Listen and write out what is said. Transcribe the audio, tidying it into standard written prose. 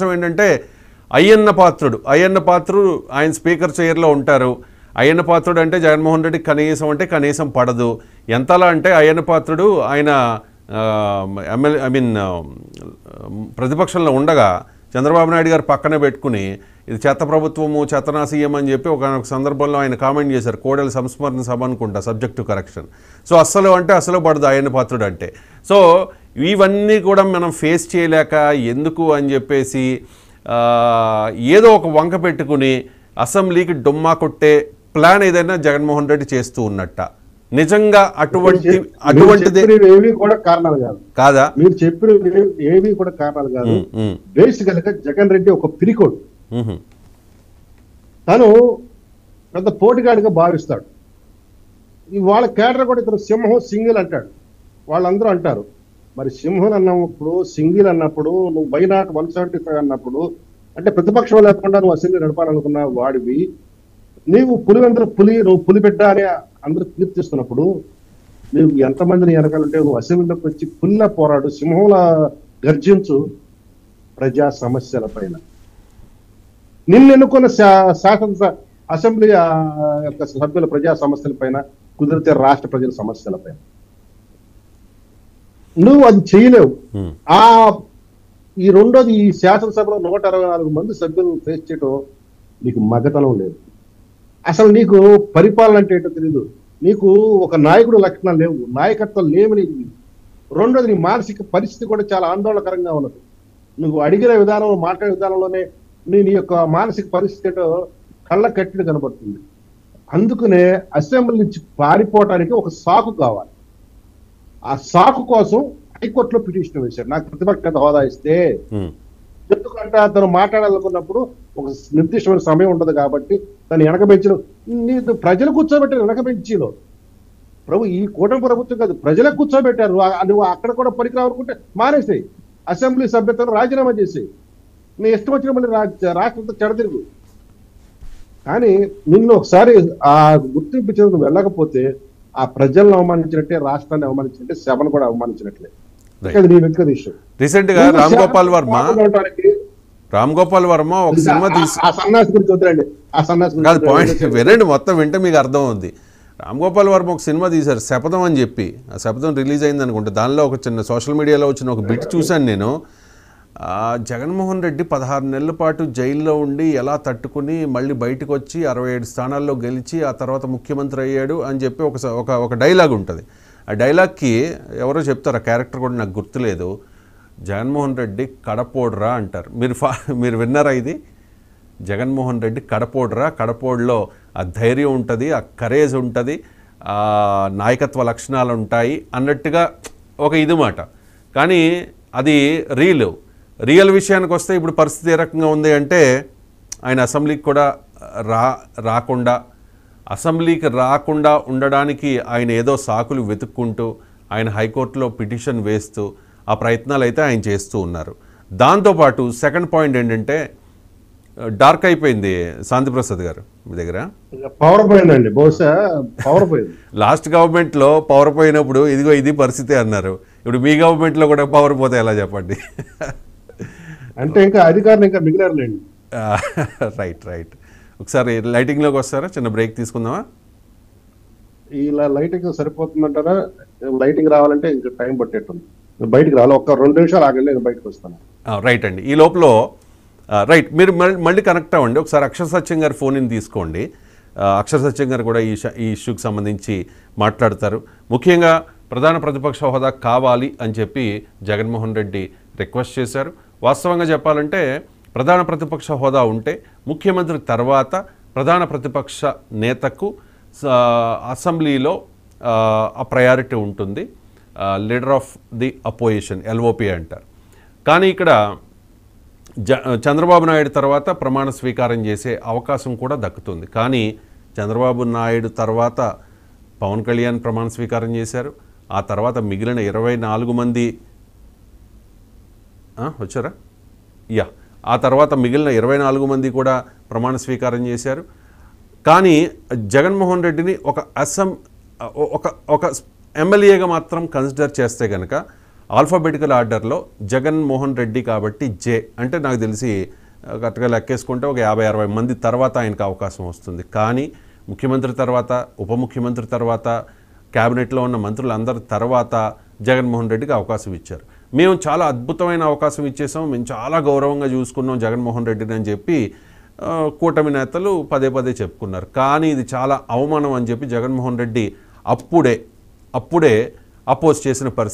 ఏంటంటే అయ్యన్న పాత్రుడు ఆయన స్పీకర్ చైర్లో ఉంటారు. అయ్యన్న పాత్రుడు అంటే జగన్మోహన్ రెడ్డి కనీసం పడదు. ఎంతలా అంటే అయ్యన్న పాత్రుడు ఆయన ప్రతిపక్షంలో ఉండగా చంద్రబాబు నాయుడు గారు పక్కనే పెట్టుకుని ఇది చెత్త ప్రభుత్వము చెత్తనా సీఎం అని చెప్పి ఒక సందర్భంలో ఆయన కామెంట్ చేశారు. కోడెల సంస్మరణ సభ అనుకుంటా, సబ్జెక్ట్ టు కరెక్షన్. సో అస్సలు పడదు అయ్యన్న పాత్రుడు అంటే. సో ఇవన్నీ కూడా మనం ఫేస్ చేయలేక ఎందుకు అని చెప్పేసి ఏదో ఒక వంక పెట్టుకుని అసెంబ్లీకి డొమ్మా కొట్టే ప్లాన్ ఏదైనా జగన్మోహన్ రెడ్డి చేస్తూ ఉన్నట్ట. నిజంగా అటువంటిది ఏవి కూడా కారణాలు కాదు కాదా? మీరు చెప్పిన ఏవి కూడా కారణాలు కాదు. బేసికల్ గా జగన్ రెడ్డి ఒక పిరికోడు. తను పెద్ద పోటీగాడిగా భావిస్తాడు. వాళ్ళ కేడర్ కూడా ఇతను సింహం సింగిల్ అంటాడు. వాళ్ళందరూ అంటారు మరి సింహం అన్నప్పుడు సింగిల్ అన్నప్పుడు నువ్వు వైనాట్ 175 అన్నప్పుడు అంటే ప్రతిపక్షం లేకుండా నువ్వు అసెంబ్లీ నడపాలనుకున్న వాడివి, నీవు నువ్వు పులిబిడ్డ అని అందరూ కీర్తిస్తున్నప్పుడు నువ్వు ఎంతమందిని వెనకాలంటే నువ్వు అసెంబ్లీలోకి వచ్చి పుల్ల పోరాడు, సింహంలా గర్జించు ప్రజా సమస్యల పైన. నిన్ను ఎన్నుకున్న అసెంబ్లీ యొక్క సభ్యుల ప్రజా సమస్యల పైన, కుదిరితే రాష్ట్ర ప్రజల సమస్యల పైన నువ్వు అది చేయలేవు. ఈ రెండోది, ఈ శాసనసభలో 164 మంది సభ్యులు ఫేస్ చేయడం నీకు మగతనం లేదు. అసలు నీకు పరిపాలన అంటే ఏంటో తెలియదు. నీకు ఒక నాయకుడు లక్షణాలు లేవు, నాయకత్వం లేవు నీకు. రెండోది, నీ మానసిక పరిస్థితి కూడా చాలా ఆందోళనకరంగా ఉన్నది. నువ్వు అడిగిన విధానంలో, మాట్లాడే విధానంలోనే నీ యొక్క మానసిక పరిస్థితి ఏంటో కళ్ళ కట్టిన కనబడుతుంది. అందుకనే అసెంబ్లీ నుంచి పారిపోవటానికి ఒక సాకు కావాలి. ఆ సాకు కోసం హైకోర్టులో పిటిషన్ వేశాడు, నాకు ప్రతిపక్ష హోదా ఇస్తే. ఎందుకంటే తను మాట్లాడాలనుకున్నప్పుడు ఒక నిర్దిష్టమైన సమయం ఉండదు కాబట్టి తను వెనకబెంచడం. ప్రజలు కూర్చోబెట్టారు వెనకబెంచీలో. ఈ కూటమి ప్రభుత్వం కాదు, ప్రజలకు కూర్చోబెట్టారు. నువ్వు అక్కడ కూడా పనికిరావనుకుంటే మానేసేయి, అసెంబ్లీ సభ్యతను రాజీనామా చేసేయి, నీ ఇష్టం వచ్చిన మళ్ళీ రాష్ట్రంతో చెడతిరుగు. కానీ నిన్ను ఒకసారి ఆ గుర్తింపు నువ్వు వెళ్ళకపోతే ఆ ప్రజలను అవమానించినట్టే, రాష్ట్రాన్ని అవమానించినట్టే, సభను కూడా అవమానించినట్లే. రీసెంట్ గా రామ్ గోపాల్ వర్మ ఒక సినిమా వినండి, మొత్తం వింటే మీకు అర్థం అవుద్ది. రామ్ గోపాల్ వర్మ ఒక సినిమా తీశారు శపథం అని చెప్పి. ఆ శపథం రిలీజ్ అయింది అనుకుంటే దానిలో ఒక చిన్న సోషల్ మీడియాలో వచ్చిన ఒక బిట్ చూశాను నేను. జగన్మోహన్ రెడ్డి 16 నెలల పాటు జైల్లో ఉండి ఎలా తట్టుకుని మళ్ళీ బయటకు వచ్చి 67 స్థానాల్లో గెలిచి ఆ తర్వాత ముఖ్యమంత్రి అయ్యాడు అని చెప్పి ఒక డైలాగ్ ఉంటుంది. ఆ డైలాగ్కి ఎవరో చెప్తారు, ఆ క్యారెక్టర్ కూడా నాకు గుర్తులేదు, జగన్మోహన్ రెడ్డి కడపోడ్రా అంటారు. మీరు విన్నారా ఇది? జగన్మోహన్ రెడ్డి కడపోడ్రా, కడపోడ్లో ఆ ధైర్యం ఉంటుంది, ఆ కరేజ్ ఉంటుంది, ఆ నాయకత్వ లక్షణాలు ఉంటాయి అన్నట్టుగా ఒక ఇది మాట. కానీ అది రియల్ విషయానికి వస్తే ఇప్పుడు పరిస్థితి ఏ రకంగా ఉంది అంటే, ఆయన అసెంబ్లీకి కూడా అసెంబ్లీకి రాకుండా ఉండడానికి ఆయన ఏదో సాకులు వెతుక్కుంటూ ఆయన హైకోర్టులో పిటిషన్ వేస్తూ ఆ ప్రయత్నాలు అయితే ఆయన చేస్తూ ఉన్నారు. దాంతోపాటు సెకండ్ పాయింట్ ఏంటంటే, డార్క్ అయిపోయింది శాంతిప్రసాద్ గారు మీ దగ్గర. పవర్ పోయిందండి, బహుశా పవర్ పోయింది. లాస్ట్ గవర్నమెంట్లో పవర్ పోయినప్పుడు ఇదిగో ఇది పరిస్థితి అన్నారు. ఇప్పుడు మీ గవర్నమెంట్లో కూడా పవర్ పోతే ఎలా చెప్పండి? అంటే ఇంకా అధికారులు ఇంకా మిగిలారులేండి. రైట్. ఒకసారి లైటింగ్లోకి వస్తారా? చిన్న బ్రేక్ తీసుకుందామా? ఇలా లైటింగ్ సరిపోతుందంటారా? లైటింగ్ రావాలంటే ఇంకా టైం పట్టేట్టుంది. బయటికి రావాలి, ఒక 2 నిమిషాలు ఆగండి, నేను బయటకు వస్తాను. రైట్ అండి. ఈ లోపల మీరు మళ్ళీ కనెక్ట్ అవ్వండి. ఒకసారి అక్షర సత్యం గారి ఫోన్ తీసుకోండి. అక్షర సత్యం గారు కూడా ఈ ఇష్యూకి సంబంధించి మాట్లాడతారు. ముఖ్యంగా ప్రధాన ప్రతిపక్ష హోదా కావాలి అని చెప్పి జగన్మోహన్ రెడ్డి రిక్వెస్ట్ చేశారు. వాస్తవంగా చెప్పాలంటే ప్రధాన ప్రతిపక్ష హోదా ఉంటే ముఖ్యమంత్రి తర్వాత ప్రధాన ప్రతిపక్ష నేతకు అసెంబ్లీలో ఆ ప్రయారిటీ ఉంటుంది. Leader of the opposition, LOP అంటారు. కానీ ఇక్కడ చంద్రబాబు నాయుడు తర్వాత ప్రమాణ స్వీకారం చేసే అవకాశం కూడా దక్కుతుంది. కానీ చంద్రబాబు నాయుడు తర్వాత పవన్ కళ్యాణ్ ప్రమాణ స్వీకారం చేశారు. ఆ తర్వాత మిగిలిన 24 మంది వచ్చారా? ఆ తర్వాత మిగిలిన 24 మంది కూడా ప్రమాణ స్వీకారం చేశారు. కానీ జగన్మోహన్ రెడ్డిని ఒక ఎమ్మెల్యేగా మాత్రం కన్సిడర్ చేస్తే కనుక ఆల్ఫాబెటికల్ ఆర్డర్లో జగన్మోహన్ రెడ్డి కాబట్టి జే అంటే నాకు తెలిసి కరెక్ట్గా లెక్కేసుకుంటే ఒక 50-60 మంది తర్వాత ఆయనకు అవకాశం వస్తుంది. కానీ ముఖ్యమంత్రి తర్వాత, ఉప ముఖ్యమంత్రి తర్వాత, క్యాబినెట్లో ఉన్న మంత్రులందరి తర్వాత జగన్మోహన్ రెడ్డికి అవకాశం ఇచ్చారు. మేము చాలా అద్భుతమైన అవకాశం ఇచ్చేసాం, మేము చాలా గౌరవంగా చూసుకున్నాం జగన్మోహన్ రెడ్డిని అని చెప్పి కూటమి నేతలు పదే పదే చెప్పుకున్నారు. కానీ ఇది చాలా అవమానం అని చెప్పి జగన్మోహన్ రెడ్డి అప్పుడే అపోజ్ చేసిన పరిస్థితి.